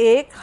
1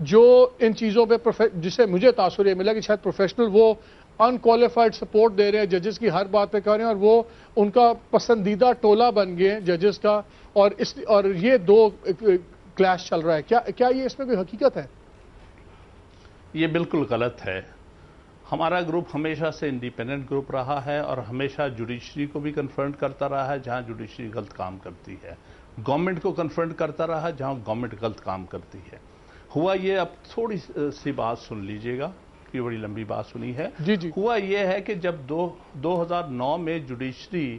جو ان چیزوں پہ جسے مجھے تاثر یہ ملا کہ شاید پروفیشنل وہ انکوالیفائڈ سپورٹ دے رہے ہیں ججز کی ہر بات پہ کر رہے ہیں، اور وہ ان کا پسندیدہ ٹولہ بن گئے ہیں ججز کا، اور یہ دو کلیش چل رہا ہے. کیا یہ اس میں کوئی حقیقت ہے؟ یہ بالکل غلط ہے. ہمارا گروپ ہمیشہ سے انڈیپینڈنٹ گروپ رہا ہے اور ہمیشہ جوڈیشری کو بھی کنفرنٹ کرتا رہا ہے جہاں جوڈیشری غلط کام کرتی ہے، گورنمنٹ کو کنفرنٹ کرتا رہا جہاں گورنمنٹ غلط کام کرتی ہے. ہوا یہ، اب تھوڑی سی بات سن لیجئے گا، یہ بڑی لمبی بات سنی ہے. جی ہوا یہ ہے کہ جب 2009 میں جوڈیشری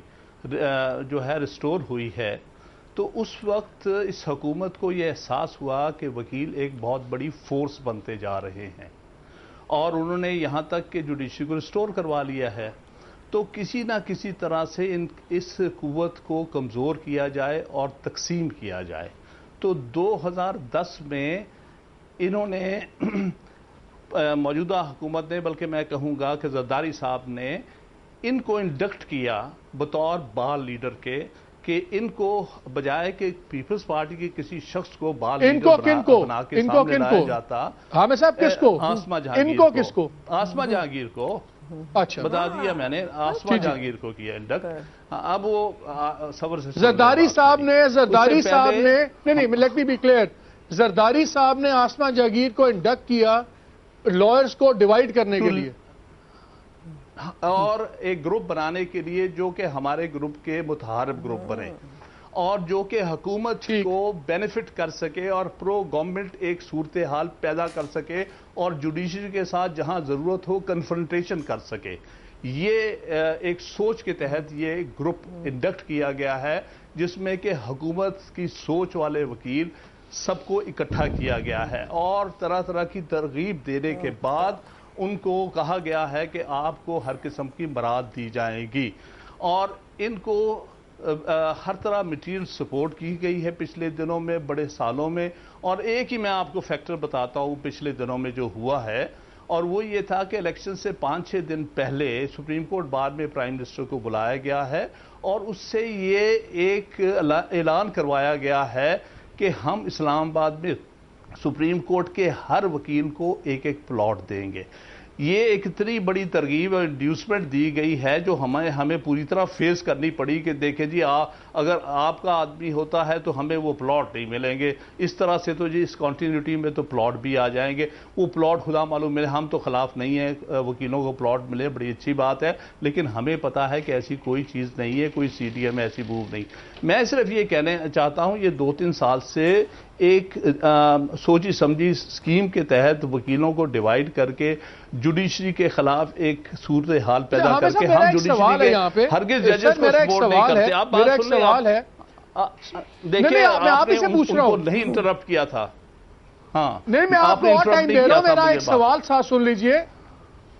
جو ہے ریسٹور ہوئی ہے، تو اس وقت اس حکومت کو یہ احساس ہوا کہ وکیل ایک بہت بڑی فورس بنتے جا رہے ہیں، اور انہوں نے یہاں تک کہ جوڈیشری کو ریسٹور کروا لیا ہے. تو کسی نہ کسی طرح سے اس قوت کو کمزور کیا جائے اور تقسیم کیا جائے. تو 2010 میں انہوں نے موجودہ حکومت نے، بلکہ میں کہوں گا کہ زرداری صاحب نے ان کو انڈکٹ کیا بطور بال لیڈر کے، کہ ان کو بجائے کہ پیپلز پارٹی کے کسی شخص کو بال لیڈر بنا کے سامنے لایا جاتا. حامد صاحب کس کو؟ آسما جہانگیر کو. کس کو؟ آسما جہانگیر کو. اچھا، بتا دیا میں نے، آسما جہانگیر کو کیا انڈکٹ. اب وہ صبر سے زرداری صاحب نے نہیں، let me be clear, Zardari صاحب نے آسما جہانگیر کو انڈکٹ کیا لائرز کو ڈیوائیڈ کرنے کے لیے اور ایک گروپ بنانے کے لیے جو کہ ہمارے گروپ کے متحارب گروپ بنے، اور جو کہ حکومت کو بینیفٹ کر سکے اور پرو گورنمنٹ ایک صورتحال پیدا کر سکے اور جوڈیشری کے ساتھ جہاں ضرورت ہو کنفرنٹیشن کر سکے. یہ ایک سوچ کے تحت یہ گروپ انڈکٹ کیا گیا ہے، جس میں کہ حکومت کی سوچ والے وکیل سب کو اکٹھا کیا گیا ہے، اور طرح طرح کی ترغیب دینے کے بعد ان کو کہا گیا ہے کہ آپ کو ہر قسم کی برات دی جائے گی، اور ان کو ہر طرح مٹیریل سپورٹ کی گئی ہے پچھلے دنوں میں، بڑے سالوں میں. اور ایک ہی میں آپ کو فیکٹر بتاتا ہوں پچھلے دنوں میں جو ہوا ہے، اور وہ یہ تھا کہ الیکشن سے 5-6 دن پہلے سپریم کورٹ بار میں پرائم منسٹر کو بلایا گیا ہے، اور اس سے یہ ایک اعلان کروایا گیا ہے کہ ہم اسلام آباد میں سپریم کورٹ کے ہر وکیل کو ایک پلاٹ دیں گے. یہ ایک اتنی بڑی ترغیب اور انڈیوسمنٹ دی گئی ہے جو ہمیں پوری طرح فیس کرنی پڑی کہ دیکھیں جی اگر آپ کا آدمی ہوتا ہے تو ہمیں وہ پلاٹ نہیں ملیں گے، اس طرح سے تو جی اس کنٹینیوٹی میں تو پلاٹ بھی آ جائیں گے. وہ پلاٹ خدا معلوم ملے، ہم تو خلاف نہیں ہیں وکیلوں کو پلاٹ ملے، بڑی اچھی بات ہے، لیکن ہمیں پتا ہے کہ ایسی کوئی چیز نہیں ہے، کوئی سی ڈی ایم ایسی موو نہیں. میں صرف یہ کہنا چاہتا ہوں، یہ 2-3 سال سے ایک سوچی سمجھی سکیم کے تحت وکیلوں کو ڈیوائیڈ کر کے جوڈیشری کے خلاف ایک صورتحال پیدا کر کے ہم جوڈیشری کے ہرگز ججز کو سپورٹ نہیں کرتے. آپ بات سن لیں، دیکھیں آپ نے ان کو نہیں انٹرپٹ کیا تھا. ہاں نہیں، میں آپ کو اور ٹائم دے رہا ہوں، میرا ایک سوال ساتھ سن لیجئے.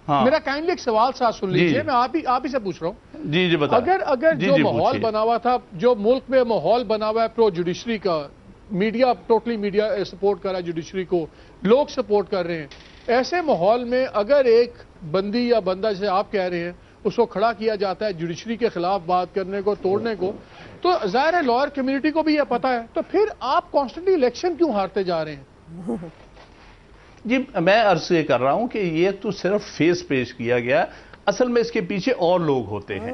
میرا کائنڈلی ایک سوال ساتھ سن لیجئے، میں آپ ہی سے پوچھ رہا ہوں. جی بتائیں. اگر جو ماحول بنا ہوا تھا، جو ملک میں ماحول بنا ہوا ہے پرو جوڈیشری کا، میڈیا ٹوٹلی میڈیا سپورٹ کر رہا ہے جوڈیشری کو، لوگ سپورٹ کر رہے ہیں، ایسے ماحول میں اگر ایک بندی یا بندہ جسے آپ کہہ رہے ہیں اس کو کھڑا کیا جاتا ہے جوڈیشری کے خلاف بات کرنے کو، توڑنے کو، تو ظاہر ہے لائر کمیونٹی کو بھی یہ پتا ہے، تو پھر آپ کانسٹنٹلی الیکشن کیوں ہارتے جا رہے ہیں؟ جی میں عرض یہ کر رہا ہوں کہ یہ تو صرف فیس پیش کیا گیا، اصل میں اس کے پیچھے اور لوگ ہوتے ہیں.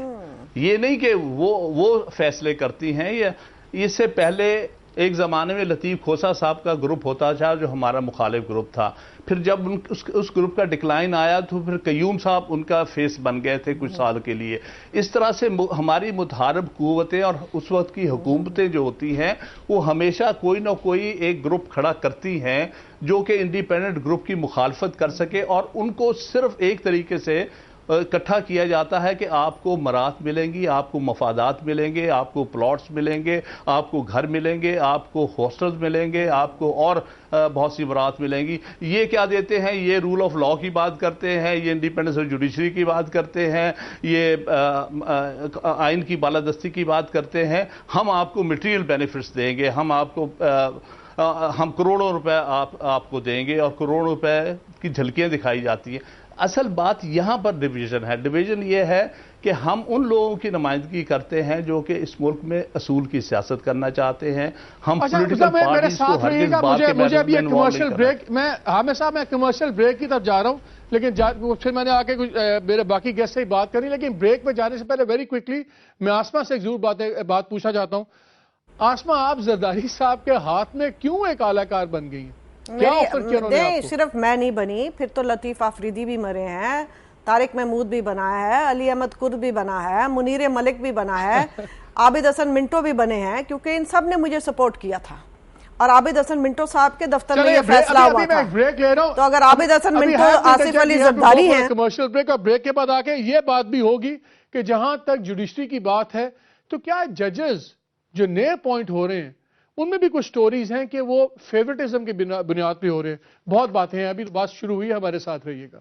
یہ نہیں کہ وہ فیصلے کرتی ہیں. اس سے پہلے ایک زمانے میں لطیف کھوسا صاحب کا گروپ ہوتا تھا جو ہمارا مخالف گروپ تھا، پھر جب اس گروپ کا ڈکلائن آیا تو پھر قیوم صاحب ان کا فیس بن گئے تھے کچھ سال کے لیے. اس طرح سے ہماری متحارب قوتیں اور اس وقت کی حکومتیں جو ہوتی ہیں وہ ہمیشہ کوئی نہ کوئی ایک گروپ کھڑا کرتی ہیں جو کہ انڈیپینڈنٹ گروپ کی مخالفت کر سکے، اور ان کو صرف ایک طریقے سے اکٹھا کیا جاتا ہے کہ آپ کو مرات ملیں گی، آپ کو مفادات ملیں گے، آپ کو پلاٹس ملیں گے، آپ کو گھر ملیں گے، آپ کو ہاسٹلز ملیں گے، آپ کو اور بہت سی مرات ملیں گی. یہ کیا دیتے ہیں؟ یہ رول آف لا کی بات کرتے ہیں، یہ انڈیپینڈنس آف جوڈیشری کی بات کرتے ہیں، یہ آئین کی بالادستی کی بات کرتے ہیں. ہم آپ کو میٹیریل بینیفٹس دیں گے، ہم کروڑوں روپے آپ کو دیں گے، اور کروڑوں روپے کی جھلکیاں دکھائی جاتی ہیں. اصل بات یہاں پر ڈویژن ہے. ڈویژن یہ ہے کہ ہم ان لوگوں کی نمائندگی کرتے ہیں جو کہ اس ملک میں اصول کی سیاست کرنا چاہتے ہیں. ہم پولیٹیکل پارٹیز کو ہرگز بات کے مجھے ابھی ایک انوالو کمرشل نہیں بریک، میں حامد صاحب میں کمرشل بریک کی طرف جا رہا ہوں، لیکن پھر میں نے آ کے میرے باقی گیسٹ سے ہی بات کرنی، لیکن بریک پہ جانے سے پہلے ویری کوئکلی میں آسما سے ایک ضرور بات پوچھنا چاہتا ہوں. آسما، آپ زرداری صاحب کے ہاتھ میں کیوں ایک اعلی کار بن گئی ہیں؟ کیا آفر کیا انہوں نے آپ کو؟ صرف میں نہیں بنی، پھر تو لطیف آفریدی بھی مرے ہیں، طارق محمود بھی بنا ہے، علی احمد کرد بھی بنا ہے، منیر ملک بھی بنا ہے، عابد حسن منٹو بھی بنے ہیں، کیونکہ ان سب نے مجھے سپورٹ کیا تھا اور عابد حسن منٹو صاحب کے دفتر میں یہ فیصلہ ہوا تھا. بریک لے رہا ہوں. تو اگر عابد حسن منٹو آصف علی زرداری ہیں، کمرشل بریک، اور بریک کے بعد آ کے یہ بات بھی ہوگی کہ جہاں تک جوڈیشری کی بات ہے تو کیا ججز جو نئے اپوائنٹ ہو رہے ہیں ان میں بھی کچھ سٹوریز ہیں کہ وہ فیورٹزم کی بنیاد پہ ہو رہے ہیں؟ بہت باتیں ہیں، ابھی بات شروع ہوئی ہے، ہمارے ساتھ رہیے گا.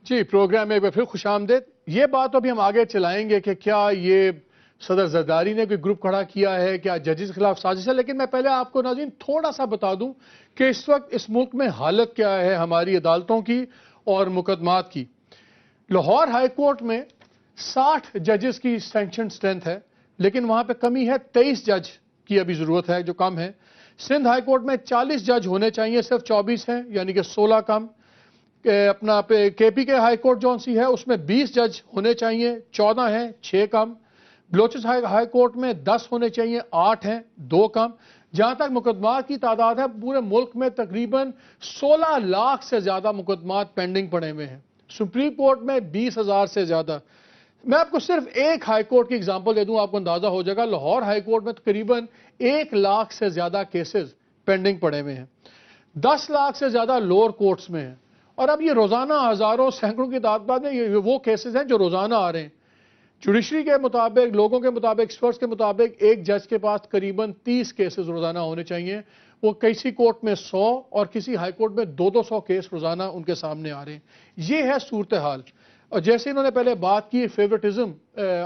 جی، پروگرام میں ایک بار پھر خوش آمدید. یہ بات تو ابھی ہم آگے چلائیں گے کہ کیا یہ صدر زرداری نے کوئی گروپ کھڑا کیا ہے، کیا ججز کے خلاف سازش ہے، لیکن میں پہلے آپ کو ناظرین تھوڑا سا بتا دوں کہ اس وقت اس ملک میں حالت کیا ہے ہماری عدالتوں کی اور مقدمات کی. لاہور ہائی کورٹ میں 60 ججز کی سینکشن سٹرینتھ ہے، لیکن وہاں پہ کمی ہے، 23 جج کی ابھی ضرورت ہے جو کم ہے. سندھ ہائی کورٹ میں 40 جج ہونے چاہیے، صرف 24 ہیں، یعنی کہ 16 کم. اپنا کے پی کے ہائی کورٹ جون سی ہے اس میں 20 جج ہونے چاہیے، 14 ہیں، 6 کم. بلوچس ہائی کورٹ میں 10 ہونے چاہیے، 8 ہیں، 2 کم. جہاں تک مقدمات کی تعداد ہے، پورے ملک میں تقریباً 16 لاکھ سے زیادہ مقدمات پینڈنگ پڑے ہوئے ہیں. سپریم کورٹ میں 20,000 سے زیادہ. میں آپ کو صرف ایک ہائی کورٹ کی اگزامپل دے دوں، آپ کو اندازہ ہو جائے گا. لاہور ہائی کورٹ میں تقریباً 1 لاکھ سے زیادہ کیسز پینڈنگ پڑے ہوئے ہیں، 10 لاکھ سے زیادہ لوور کورٹس میں ہیں. اور اب یہ روزانہ ہزاروں سینکڑوں کی تعداد میں یہ وہ کیسز ہیں جو روزانہ آ رہے ہیں. جوڈیشری کے مطابق، لوگوں کے مطابق، ایکسپرٹس کے مطابق ایک جج کے پاس قریباً 30 کیسز روزانہ ہونے چاہیے. وہ کسی کورٹ میں 100 اور کسی ہائی کورٹ میں 200 کیس روزانہ ان کے سامنے آ رہے ہیں. یہ ہے صورتحال. اور جیسے انہوں نے پہلے بات کی فیورٹزم،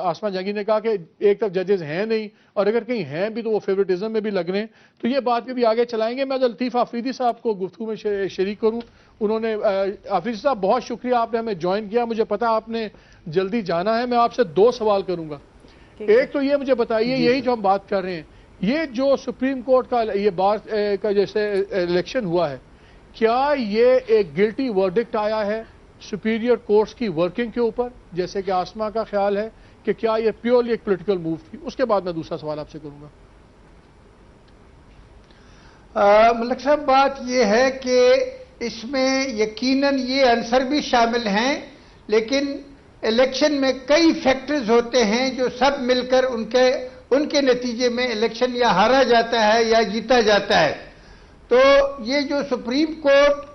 آسما جہانگیر نے کہا کہ ایک طرف ججز ہیں نہیں، اور اگر کہیں ہیں بھی تو وہ فیورٹزم میں بھی لگ رہے ہیں. تو یہ بات بھی آگے چلائیں گے. میں لطیف آفریدی صاحب کو گفتگو میں شریک کروں. انہوں نے آفریدی صاحب بہت شکریہ، آپ نے ہمیں جوائن کیا. مجھے پتا آپ نے جلدی جانا ہے. میں آپ سے 2 سوال کروں گا. ایک تو یہ مجھے بتائیے، یہی جو ہم بات کر رہے ہیں، یہ جو سپریم کورٹ کا یہ بات کا جیسے الیکشن ہوا ہے، کیا یہ ایک گلٹی ورڈکٹ آیا ہے سپیریئر کورٹس کی ورکنگ کے اوپر، جیسے کہ آسما کا خیال ہے، کہ کیا یہ پیورلی ایک پولیٹیکل موو تھی؟ اس کے بعد میں دوسرا سوال آپ سے کروں گا. ملک صاحب، بات یہ ہے کہ اس میں یقیناً یہ عنصر بھی شامل ہیں، لیکن الیکشن میں کئی فیکٹرز ہوتے ہیں جو سب مل کر ان کے نتیجے میں الیکشن یا ہارا جاتا ہے یا جیتا جاتا ہے. تو یہ جو سپریم کورٹ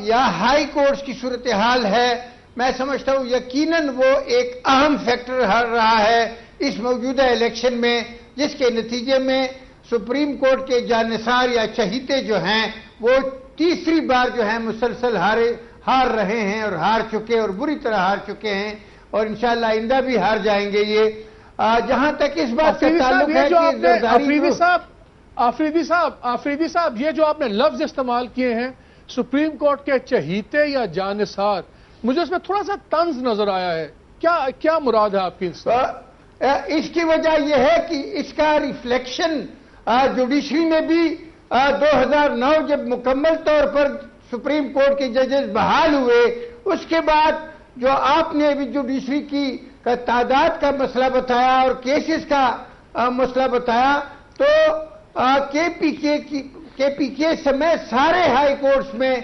یا ہائی کورٹس کی صورتحال ہے، میں سمجھتا ہوں یقیناً وہ ایک اہم فیکٹر رہا ہے اس موجودہ الیکشن میں، جس کے نتیجے میں سپریم کورٹ کے جانثار یا چہیتے جو ہیں وہ تیسری بار جو ہیں مسلسل ہار رہے ہیں اور ہار چکے، اور بری طرح ہار چکے ہیں، اور انشاءاللہ آئندہ بھی ہار جائیں گے. یہ جہاں تک اس بات کا تعلق ہے کہ آفریدی صاحب، یہ جو آپ نے لفظ استعمال کیے ہیں سپریم کورٹ کے چہیتے یا جانثار، مجھے اس میں تھوڑا سا طنز نظر آیا ہے. کیا مراد ہے آپ کی اس سے؟ اس کی وجہ یہ ہے کہ اس کا ریفلیکشن جوڈیشری میں بھی 2009 جب مکمل طور پر سپریم کورٹ کے ججز بحال ہوئے، اس کے بعد جو آپ نے ابھی جوڈیشری کی تعداد کا مسئلہ بتایا اور کیسز کا مسئلہ بتایا، تو کے پی کے سمیت سارے ہائی کورٹس میں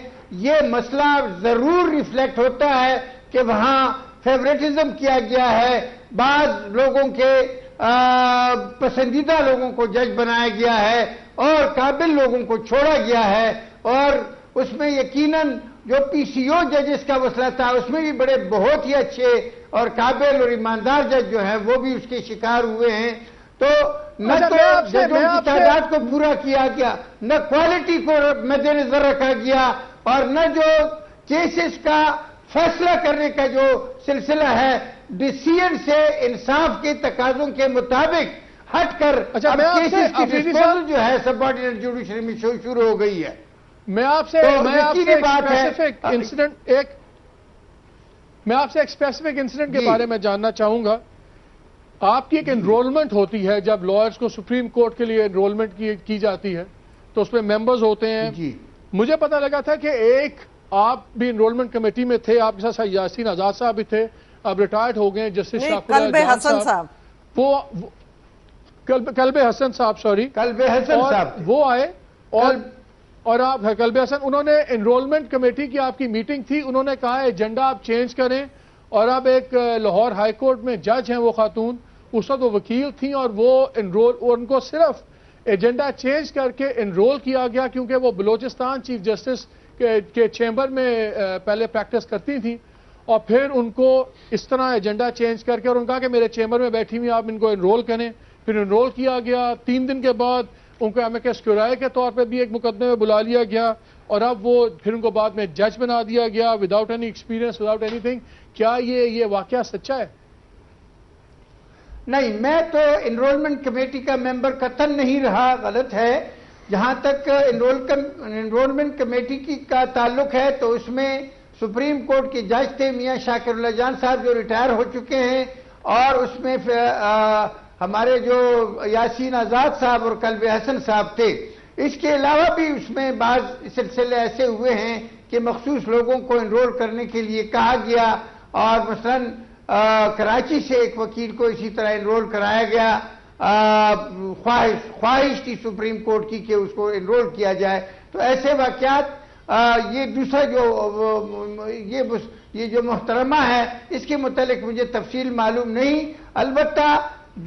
یہ مسئلہ ضرور ریفلیکٹ ہوتا ہے کہ وہاں فیورٹزم کیا گیا ہے، بعض لوگوں کے پسندیدہ لوگوں کو جج بنایا گیا ہے اور قابل لوگوں کو چھوڑا گیا ہے. اور اس میں یقیناً جو پی سی او ججز کا مسئلہ تھا، اس میں بھی بہت ہی اچھے اور قابل اور ایماندار جج جو ہیں وہ بھی اس کے شکار ہوئے ہیں. تو نہ تو ججوں کی تعداد کو پورا کیا گیا، نہ کوالٹی کو مد نظر رکھا گیا، اور نہ جو کیسز کا فیصلہ کرنے کا جو سلسلہ ہے ڈسیژن سے انصاف کے تقاضوں کے مطابق ہٹ کر اچھا، اب میں آپ سے کیسز کی آفریدی ڈسپوزل صاحب جو ہے سب آرڈیننٹ جوڈیشری میں شروع ہو گئی ہے. میں آپ سے تو میں آپ سے یقینی ایک بات ہے. اسپیسیفک انسیڈنٹ میں آپ سے ایک اسپیسیفک انسیڈنٹ کے جی. بارے میں جاننا چاہوں گا. آپ کی ایک انرولمنٹ ہوتی ہے جب لائرز کو سپریم کورٹ کے لیے انرولمنٹ کی جاتی ہے تو اس میں ممبرز ہوتے ہیں. جی مجھے پتا لگا تھا کہ ایک آپ بھی انرولمنٹ کمیٹی میں تھے، آپ کے ساتھ یاسین آزاد صاحب بھی تھے، اب ریٹائرڈ ہو گئے جسٹس نہیں، شاکر قلب جان حسن صاحب. وہ کلب حسن صاحب، سوری، قلب حسن اور صاحب وہ آئے اور آپ کلب حسن، انہوں نے انرولمنٹ کمیٹی کی آپ کی میٹنگ تھی، انہوں نے کہا ایجنڈا آپ چینج کریں، اور اب ایک لاہور ہائی کورٹ میں جج ہیں وہ خاتون، اس وقت وہ وکیل تھیں، اور وہ ان کو صرف ایجنڈا چینج کر کے انرول کیا گیا کیونکہ وہ بلوچستان چیف جسٹس کے چیمبر میں پہلے پریکٹس کرتی تھیں، اور پھر ان کو اس طرح ایجنڈا چینج کر کے اور انہوں نے کہا کہ میرے چیمبر میں بیٹھی ہوئی آپ ان کو انرول کریں. پھر انرول کیا گیا، 3 دن کے بعد ان کو ایمیکس کیورائے کے طور پہ بھی ایک مقدمے میں بلا لیا گیا، اور اب وہ پھر ان کو بعد میں جج بنا دیا گیا without any experience, without any thing. کیا یہ واقعہ سچا ہے؟ نہیں، میں تو انرولمنٹ کمیٹی کا ممبر قطعاً نہیں رہا، غلط ہے. جہاں تک انرولمنٹ کمیٹی کا تعلق ہے تو اس میں سپریم کورٹ کے جج تھے میاں شاکر اللہ جان صاحب جو ریٹائر ہو چکے ہیں، اور اس میں ہمارے جو یاسین آزاد صاحب اور قلب حسن صاحب تھے. اس کے علاوہ بھی اس میں بعض سلسلے ایسے ہوئے ہیں کہ مخصوص لوگوں کو انرول کرنے کے لیے کہا گیا، اور مثلا کراچی سے ایک وکیل کو اسی طرح انرول کرایا گیا. خواہش تھی سپریم کورٹ کی کہ اس کو انرول کیا جائے. تو ایسے واقعات، یہ دوسرا یہ جو محترمہ ہے اس کے متعلق مجھے تفصیل معلوم نہیں. البتہ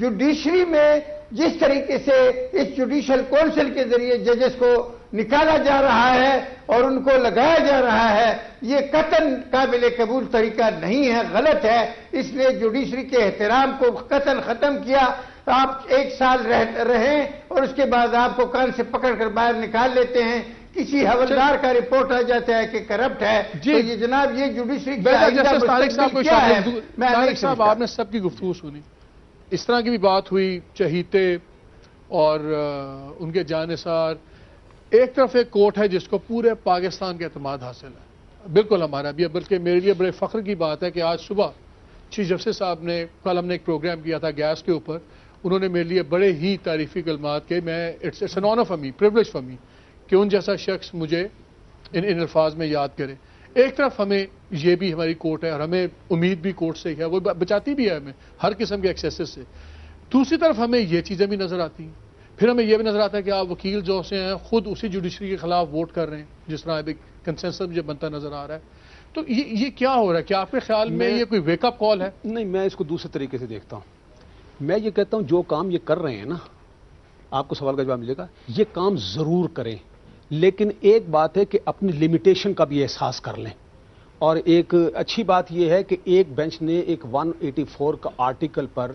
جوڈیشری میں جس طریقے سے اس جوڈیشل کونسل کے ذریعے ججز کو نکالا جا رہا ہے اور ان کو لگایا جا رہا ہے، یہ قطعاً قابل قبول طریقہ نہیں ہے، غلط ہے. اس نے جوڈیشری کے احترام کو قطعاً ختم کیا. آپ 1 سال رہیں اور اس کے بعد آپ کو کان سے پکڑ کر باہر نکال لیتے ہیں. کسی حوالدار کا رپورٹ آ جاتا ہے کہ کرپٹ ہے. تو یہ جناب یہ جوڈیشری صاحب آپ نے سب کی گفتگو سنی، اس طرح کی بھی بات ہوئی، چہیتے اور ان کے جانثار. ایک طرف ایک کورٹ ہے جس کو پورے پاکستان کے اعتماد حاصل ہے، بالکل ہمارا بھی ہے، بلکہ میرے لیے بڑے فخر کی بات ہے کہ آج صبح چیف جسٹس صاحب نے، کل ہم نے ایک پروگرام کیا تھا گیس کے اوپر، انہوں نے میرے لیے بڑے ہی تعریفی کلمات کہ میں it's an honour for me, privilege for me کہ ان جیسا شخص مجھے ان الفاظ میں یاد کرے. ایک طرف ہمیں یہ بھی ہماری کورٹ ہے اور ہمیں امید بھی کورٹ سے ہے، وہ بچاتی بھی ہے ہمیں ہر قسم کے ایکسیسز سے. دوسری طرف ہمیں یہ چیزیں بھی نظر آتی ہیں، پھر ہمیں یہ بھی نظر آتا ہے کہ آپ وکیل جو سے ہیں خود اسی جوڈیشری کے خلاف ووٹ کر رہے ہیں، جس طرح ابھی کنسنسس مجھے بنتا نظر آ رہا ہے. تو یہ کیا ہو رہا ہے؟ کیا آپ کے خیال میں یہ کوئی ویک اپ کال ہے؟ نہیں، میں اس کو دوسرے طریقے سے دیکھتا ہوں. میں یہ کہتا ہوں جو کام یہ کر رہے ہیں نا، آپ کو سوال کا جواب ملے گا، یہ کام ضرور کریں، لیکن ایک بات ہے کہ اپنی لمیٹیشن کا بھی احساس کر لیں. اور ایک اچھی بات یہ ہے کہ ایک بینچ نے ایک 184 کا آرٹیکل پر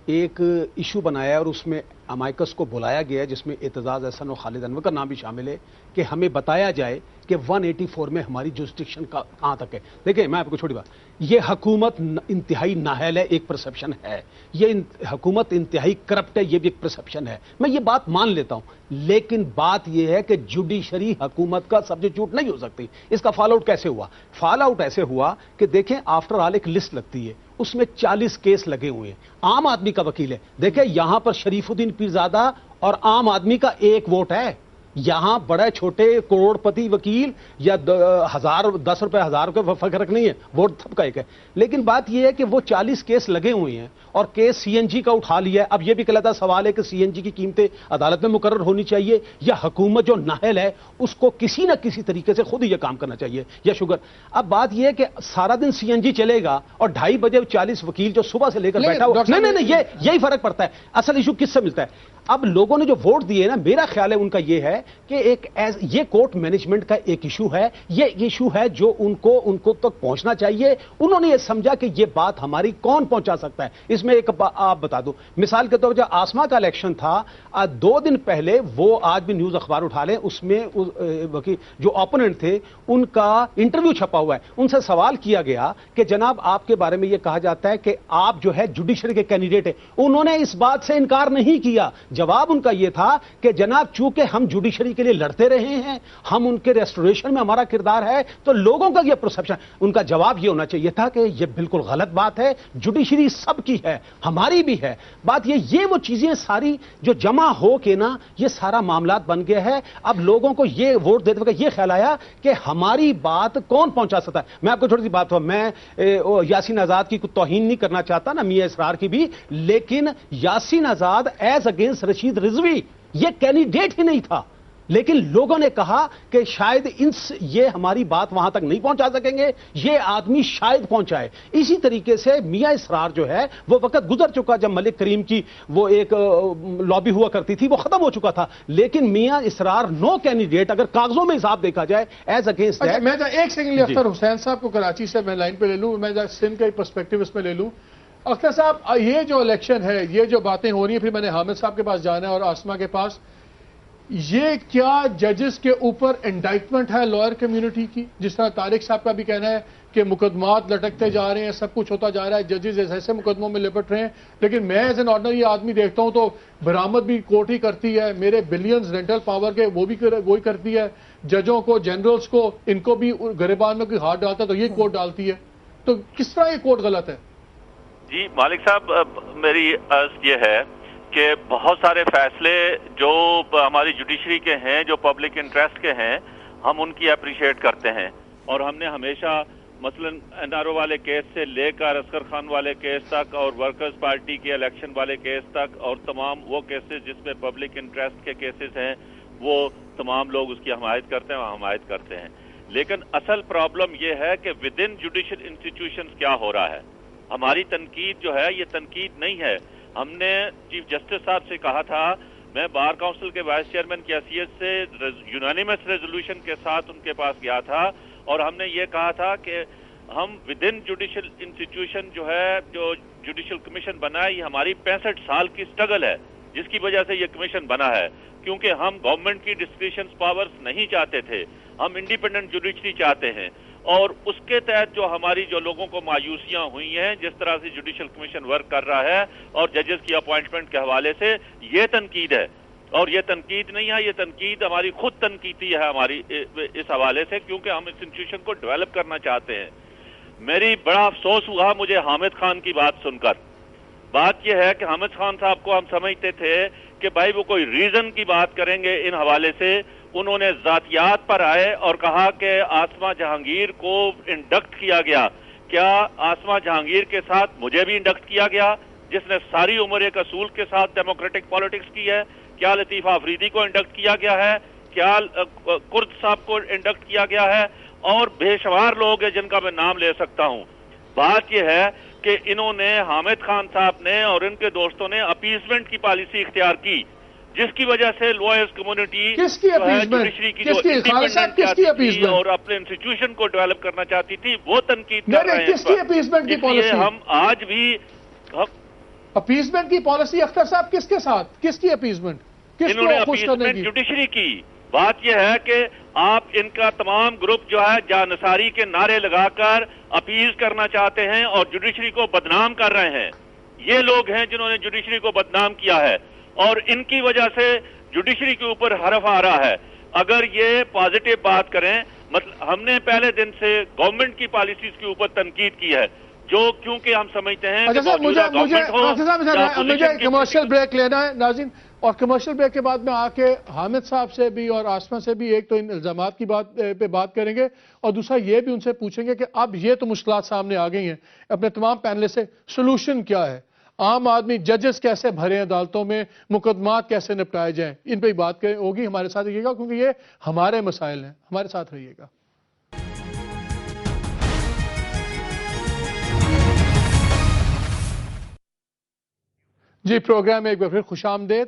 ایک ایشو بنایا اور اس میں امائکس کو بلایا گیا ہے جس میں اعتزاز احسن اور خالد انور کا نام بھی شامل ہے کہ ہمیں بتایا جائے کہ 184 میں ہماری جورسڈکشن کہاں تک ہے. دیکھیں میں آپ کو چھوٹی بات، یہ حکومت انتہائی نااہل ہے، ایک پرسپشن ہے، یہ حکومت انتہائی کرپٹ ہے، یہ بھی ایک پرسپشن ہے، میں یہ بات مان لیتا ہوں. لیکن بات یہ ہے کہ جوڈیشری حکومت کا سبسٹیٹیوٹ نہیں ہو سکتی. اس کا فال آؤٹ کیسے ہوا؟ فال آؤٹ ایسے ہوا کہ دیکھیں آفٹر آل ایک لسٹ لگتی ہے، اس میں 40 کیس لگے ہوئے ہیں. عام آدمی کا وکیل ہے، دیکھیں یہاں پر شریف الدین پیرزادہ اور عام آدمی کا ایک ووٹ ہے. یہاں بڑے چھوٹے کروڑ پتی وکیل یا 10 روپے 1000 کا فرق نہیں ہے، ووٹ سب کا ایک ہے. لیکن بات یہ ہے کہ وہ 40 کیس لگے ہوئے ہیں اور کیس سی این جی کا اٹھا لیا ہے. اب یہ بھی کہلاتا سوال ہے کہ سی این جی کی قیمتیں عدالت میں مقرر ہونی چاہیے یا حکومت جو نااہل ہے اس کو کسی نہ کسی طریقے سے خود ہی یہ کام کرنا چاہیے یا شوگر. اب بات یہ ہے کہ سارا دن سی این جی چلے گا اور 2:30 بجے 40 وکیل جو صبح سے لے کر بیٹھا ہوا، نہیں یہی فرق پڑتا ہے. اصل ایشو کس سے ملتا ہے؟ اب لوگوں نے جو ووٹ دیے نا، میرا خیال ہے ان کا یہ ہے کہ یہ کورٹ مینجمنٹ کا ایک ایشو ہے، یہ ایشو ہے جو ان کو تک پہنچنا چاہیے. انہوں نے یہ سمجھا کہ یہ بات ہماری کون پہنچا سکتا ہے. اس میں ایک آپ بتا دو، مثال کے طور پر جب آسما کا الیکشن تھا 2 دن پہلے، وہ آج بھی نیوز اخبار اٹھا لیں، اس میں جو اوپوننٹ تھے ان کا انٹرویو چھپا ہوا ہے. ان سے سوال کیا گیا کہ جناب آپ کے بارے میں یہ کہا جاتا ہے کہ آپ جو ہے جوڈیشری کے کینڈیڈیٹ ہیں. انہوں نے اس بات سے انکار نہیں کیا. جواب ان کا یہ تھا کہ جناب چونکہ ہم جوڈیشری کے لیے لڑتے رہے ہیں، ہم ان کے ریسٹوریشن میں ہمارا کردار ہے، تو لوگوں کا یہ پرسپشن. ان کا جواب یہ ہونا چاہیے تھا کہ یہ بالکل غلط بات ہے، جوڈیشری سب کی ہے، ہماری بھی ہے. بات یہ وہ چیزیں ساری جو جمع ہو کے نا یہ سارا معاملات بن گیا ہے. اب لوگوں کو یہ ووٹ دیتے وقت یہ خیال آیا کہ ہماری بات کون پہنچا سکتا ہے. میں آپ کو تھوڑی سی بات ہوں، میں یاسین آزاد کی کوئی توہین نہیں کرنا چاہتا، نہ میاں اسرار کی بھی، لیکن یاسین آزاد ایز اگینسٹ رشید رضوی یہ کینڈیڈیٹ ہی نہیں تھا. لیکن لوگوں نے کہا کہ شاید یہ ہماری بات وہاں تک نہیں پہنچا سکیں گے، یہ آدمی شاید پہنچائے. اسی طریقے سے میاں اسرار جو ہے وہ وقت گزر چکا جب ملک کریم کی وہ ایک لابی ہوا کرتی تھی، وہ ختم ہو چکا تھا. لیکن میاں اسرار نو کینڈیڈیٹ اگر کاغذوں میں حساب دیکھا جائے ایز اگینسٹ دیٹ. میں ایک سیکنڈ اختر حسین صاحب کو کراچی سے میں لائن پہ لے لوں، میں سندھ کا پرسپیکٹو اس میں لے لوں. اختر صاحب، یہ جو الیکشن ہے، یہ جو باتیں ہو رہی ہیں، پھر میں نے حامد صاحب کے پاس جانا ہے اور آسما کے پاس، یہ کیا ججز کے اوپر انڈائٹمنٹ ہے لائر کمیونٹی کی؟ جس طرح طارق صاحب کا بھی کہنا ہے کہ مقدمات لٹکتے جا رہے ہیں، سب کچھ ہوتا جا رہا ہے، ججز ایسے مقدموں میں لپٹ رہے ہیں. لیکن میں ایز این آرڈنری آدمی دیکھتا ہوں تو برآمد بھی کورٹ ہی کرتی ہے، میرے بلینز رینٹل پاور کے وہ بھی وہی کرتی ہے، ججوں کو، جنرلز کو، ان کو بھی گریبان میں کوئی ہاتھ ڈالتا ہے تو یہ کورٹ ڈالتی ہے. تو کس طرح یہ کورٹ غلط ہے؟ جی مالک صاحب، میری عرض یہ ہے کہ بہت سارے فیصلے جو ہماری جوڈیشری کے ہیں، جو پبلک انٹرسٹ کے ہیں، ہم ان کی اپریشیٹ کرتے ہیں. اور ہم نے ہمیشہ مثلا این آر او والے کیس سے لے کر عسکر خان والے کیس تک اور ورکرز پارٹی کے الیکشن والے کیس تک اور تمام وہ کیسز جس میں پبلک انٹرسٹ کے کیسز ہیں، وہ تمام لوگ اس کی حمایت کرتے ہیں اور حمایت کرتے ہیں. لیکن اصل پرابلم یہ ہے کہ ود ان جوڈیشل انسٹیٹیوشنز کیا ہو رہا ہے. ہماری تنقید جو ہے یہ تنقید نہیں ہے. ہم نے چیف جسٹس صاحب سے کہا تھا، میں بار کونسل کے وائس چیئرمین کی حیثیت سے یونانیمس ریزولوشن کے ساتھ ان کے پاس گیا تھا اور ہم نے یہ کہا تھا کہ ہم ود ان جوڈیشل انسٹیٹیوشن جو ہے، جو جوڈیشل کمیشن بنا ہے، یہ ہماری 65 سال کی سٹرگل ہے جس کی وجہ سے یہ کمیشن بنا ہے. کیونکہ ہم گورنمنٹ کی ڈسکریشن پاورز نہیں چاہتے تھے، ہم انڈیپینڈنٹ جوڈیشری چاہتے ہیں. اور اس کے تحت جو ہماری جو لوگوں کو مایوسیاں ہوئی ہیں، جس طرح سے جوڈیشل کمیشن ورک کر رہا ہے اور ججز کی اپوائنٹمنٹ کے حوالے سے، یہ تنقید ہے. اور یہ تنقید نہیں ہے، یہ تنقید ہماری خود تنقیدی ہے ہماری اس حوالے سے، کیونکہ ہم اس انسٹیٹیوشن کو ڈیولپ کرنا چاہتے ہیں. میری بڑا افسوس ہوا مجھے حامد خان کی بات سن کر. بات یہ ہے کہ حامد خان صاحب کو ہم سمجھتے تھے کہ بھائی وہ کوئی ریزن کی بات کریں گے ان حوالے سے. انہوں نے ذاتیات پر آئے اور کہا کہ آسما جہانگیر کو انڈکٹ کیا گیا. کیا آسما جہانگیر کے ساتھ مجھے بھی انڈکٹ کیا گیا، جس نے ساری عمر ایک اصول کے ساتھ ڈیموکریٹک پالیٹکس کی ہے؟ کیا لطیفہ آفریدی کو انڈکٹ کیا گیا ہے؟ کیا کرد صاحب کو انڈکٹ کیا گیا ہے؟ اور بے شمار لوگ ہیں جن کا میں نام لے سکتا ہوں. بات یہ ہے کہ انہوں نے، حامد خان صاحب نے اور ان کے دوستوں نے اپیسمنٹ کی پالیسی اختیار کی، جس کی وجہ سے لوئرز کمیونٹی جوڈیشری کی جو انڈیپینڈنٹ چاہتی تھی اور اپنے انسٹیٹیوشن کو ڈیولپ کرنا چاہتی تھی، وہ تنقید کر رہے ہیں. کس کی اپیسمنٹ کی پالیسی؟ ہم آج بھی اپیسمنٹ کی پالیسی اختر صاحب کس کے ساتھ؟ کس کی اپیسمنٹ؟ انہوں نے اپیسمنٹ جوڈیشری کی. بات یہ ہے کہ آپ ان کا تمام گروپ جو ہے جانصاری کے نعرے لگا کر اپیل کرنا چاہتے ہیں اور جوڈیشری کو بدنام کر رہے ہیں. یہ لوگ ہیں جنہوں نے جوڈیشری کو بدنام کیا ہے اور ان کی وجہ سے جوڈیشری کے اوپر حرف آ رہا ہے. اگر یہ پازیٹیو بات کریں، مطلب ہم نے پہلے دن سے گورنمنٹ کی پالیسیز کے اوپر تنقید کی ہے، جو کیونکہ ہم سمجھتے ہیں کہ موجودہ گورنمنٹ ہو. مجھے کمرشل بریک لینا ہے ناظرین، اور کمرشل بریک کے بعد میں آ کے حامد صاحب سے بھی اور آسما سے بھی ایک تو ان الزامات کی پہ بات کریں گے، اور دوسرا یہ بھی ان سے پوچھیں گے کہ اب یہ تو مشکلات سامنے آ گئی ہیں اپنے تمام پینل سے، سولوشن کیا ہے؟ عام آدمی ججز کیسے بھرے عدالتوں میں، مقدمات کیسے نپٹائے جائیں، ان پہ بات ہوگی. ہمارے ساتھ رہیے گا کیونکہ یہ ہمارے مسائل ہیں. ہمارے ساتھ رہیے گا. جی، پروگرام میں ایک بار پھر خوش آمدید.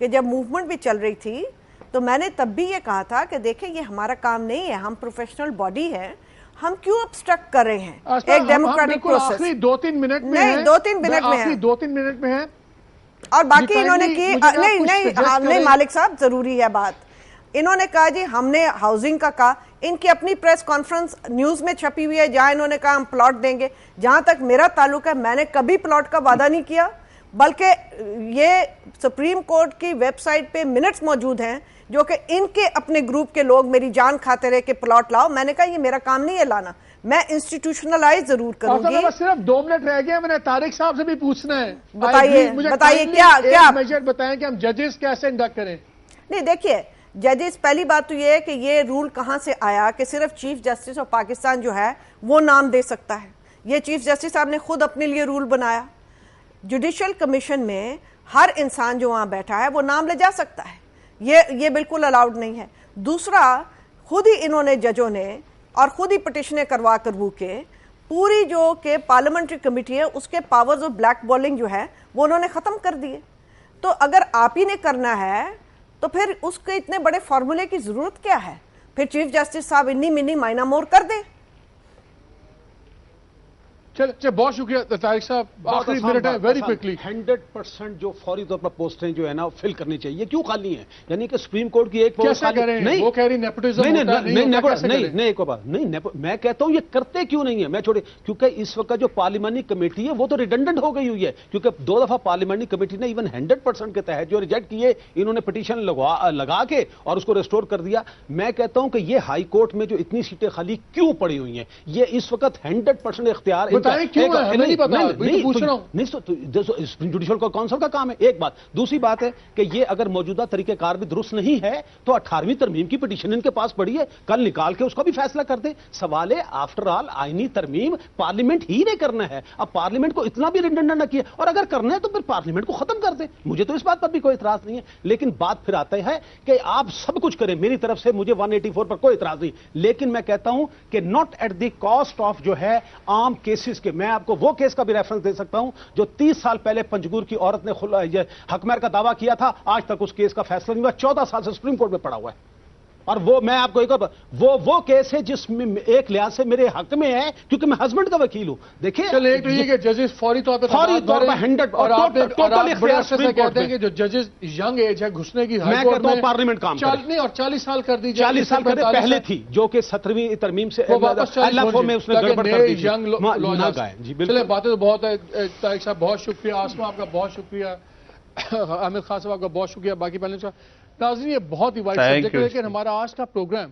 کہ جب موومنٹ بھی چل رہی تھی تو میں نے تب بھی یہ کہا تھا کہ دیکھیں یہ ہمارا کام نہیں ہے, ہم پروفیشنل باڈی ہے, ہم کیوں ابسٹرکٹ کر رہے ہیں ایک ڈیموکریٹک پروسیس. آخری 2-3 منٹ میں نہیں, 2-3 منٹ میں آخری 2-3 منٹ میں ہے. اور باقی انہوں نے کی نہیں مالک صاحب ضروری ہے بات. انہوں نے کہا جی ہم نے ہاؤسنگ کا کہا, ان کی اپنی پریس کانفرنس نیوز میں چھپی ہوئی ہے جہاں انہوں نے کہا ہم پلاٹ دیں گے. جہاں تک میرا تعلق ہے میں نے کبھی پلاٹ کا وعدہ نہیں کیا, بلکہ یہ سپریم کورٹ کی ویب سائٹ پہ منٹس موجود ہیں جو کہ ان کے اپنے گروپ کے لوگ میری جان کھاتے رہے کہ پلاٹ لاؤ. میں نے کہا یہ میرا کام نہیں ہے لانا, میں انسٹیٹیوشنلائز ضرور کروں گی. صرف 2 منٹ رہ گئے, میں نے طارق صاحب سے بھی پوچھنا ہے. بتائیے کیا میجر بتائیں کہ ہم ججز کیسے انڈکٹ کریں. نہیں دیکھیے ججز, پہلی بات تو یہ ہے کہ یہ رول کہاں سے آیا کہ صرف چیف جسٹس آف پاکستان جو ہے وہ نام دے سکتا ہے. یہ چیف جسٹس صاحب نے خود اپنے لیے رول بنایا. جوڈیشل کمیشن میں ہر انسان جو وہاں بیٹھا ہے وہ نام لے جا سکتا ہے, یہ بالکل الاؤڈ نہیں ہے. دوسرا, خود ہی انہوں نے ججوں نے اور خود ہی پٹیشنیں کروا کے پوری جو کہ پارلیمنٹری کمیٹی ہے اس کے پاورز آف بلیک بالنگ جو ہے وہ انہوں نے ختم کر دیے. تو اگر آپ ہی نے کرنا ہے تو پھر اس کے اتنے بڑے فارمولے کی ضرورت کیا ہے؟ پھر چیف جسٹس صاحب انی منی مائنا مور کر دیں. چلے بہت شکریہ طارق صاحب, آخری منٹ ہے ویری کوئکلی. 100% جو فوری طور پر پوسٹیں جو ہے نا فل کرنی چاہیے, کیوں خالی ہیں؟ یعنی کہ سپریم کورٹ کی ایک کیسے کریں؟ وہ کہہ رہی نیپوٹزم ہوتا نہیں, ایک بات نہیں, میں کہتا ہوں یہ کرتے کیوں نہیں ہے. میں چھوڑے, کیونکہ اس وقت جو پارلیمانی کمیٹی ہے وہ تو ریڈنڈنٹ ہو گئی ہوئی ہے, کیونکہ 2 دفعہ پارلیمانی کمیٹی نے ایون 100% کے تحت جو ریجیکٹ کیے انہوں نے پٹیشن لگا کے اور اس کو ریسٹور کر دیا. میں کہتا ہوں کہ یہ ہائی کورٹ میں جو اتنی سیٹیں خالی کیوں پڑی ہوئی ہیں, یہ اس وقت 100% اختیار جوڈیشل کونسل کا کام ہے. ایک بات. دوسری بات ہے کہ یہ اگر موجودہ طریقہ کار بھی درست نہیں ہے تو 18ویں ترمیم کی پٹیشن ان کے پاس پڑی ہے, کل نکال کے اس کا بھی فیصلہ کر دیں. سوال ہے آفٹر آل آئینی ترمیم پارلیمنٹ ہی نے کرنا ہے. اب پارلیمنٹ کو اتنا بھی ریڈنڈنٹ نہ کیا, اور اگر کرنا ہے تو پھر پارلیمنٹ کو ختم کر دیں. مجھے تو اس بات پر بھی کوئی اعتراض نہیں ہے, لیکن بات پھر آتا ہے کہ آپ سب کچھ کریں. میری طرف سے مجھے 184 پر کوئی اعتراض نہیں, لیکن میں کہتا ہوں کہ not at the cost of جو ہے عام کیسز کے. میں آپ کو وہ کیس کا بھی ریفرنس دے سکتا ہوں جو 30 سال پہلے پنجگور کی عورت نے حقمہر کا دعویٰ کیا تھا, آج تک اس کیس کا فیصلہ نہیں ہوا, 14 سال سے سپریم کورٹ میں پڑا ہوا ہے. اور وہ میں آپ کو ایک وہ کیس ہے جس میں ایک لحاظ سے میرے حق میں ہے کیونکہ میں ہسبینڈ کا وکیل ہوں. دیکھیں چلے ایک تو یہ کہ ججز فوری طور پہ 100 اور آپ بڑے عرصے سے کہتے ہیں کہ جو ججز ینگ ایج ہے گھسنے کی, میں کہتا ہوں پارلیمنٹ کام نہیں اور 40 سال کر دیجیے. 40 سال پہلے تھی جو کہ 17ویں ترمیم سے میں اس نے گڑبڑ کر دی. چلے باتیں تو بہت ہے. طارق صاحب بہت شکریہ, آسما آپ کا بہت شکریہ, عامر خان صاحب آپ کا بہت شکریہ, باقی پہلے کا. ناظرین یہ بہت ہی وائڈ سبجیکٹ ہے, لیکن ہمارا آج کا پروگرام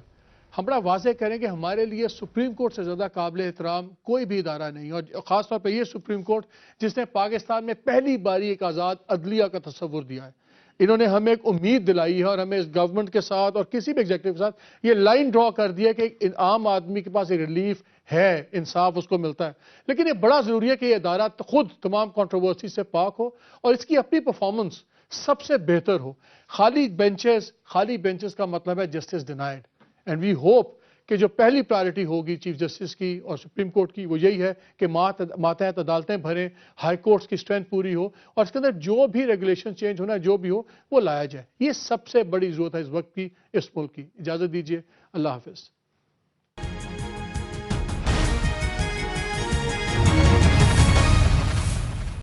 ہم بڑا واضح کریں کہ ہمارے لیے سپریم کورٹ سے زیادہ قابل احترام کوئی بھی ادارہ نہیں, اور خاص طور پہ یہ سپریم کورٹ جس نے پاکستان میں پہلی باری ایک آزاد عدلیہ کا تصور دیا ہے. انہوں نے ہمیں ایک امید دلائی ہے اور ہمیں اس گورنمنٹ کے ساتھ اور کسی بھی ایگزیکٹو کے ساتھ یہ لائن ڈرا کر دیا کہ عام آدمی کے پاس ایک ریلیف ہے, انصاف اس کو ملتا ہے. لیکن یہ بڑا ضروری ہے کہ یہ ادارہ خود تمام کنٹروورسی سے پاک ہو اور اس کی اپنی پرفارمنس سب سے بہتر ہو. خالی بینچز کا مطلب ہے justice denied, and we hope کہ جو پہلی پرائرٹی ہوگی چیف جسٹس کی اور سپریم کورٹ کی وہ یہی ہے کہ ماتحت عدالتیں بھریں, ہائی کورٹس کی اسٹرینتھ پوری ہو اور اس کے اندر جو بھی ریگولیشن چینج ہونا جو بھی ہو وہ لایا جائے. یہ سب سے بڑی ضرورت ہے اس وقت کی اس ملک کی. اجازت دیجیے, اللہ حافظ.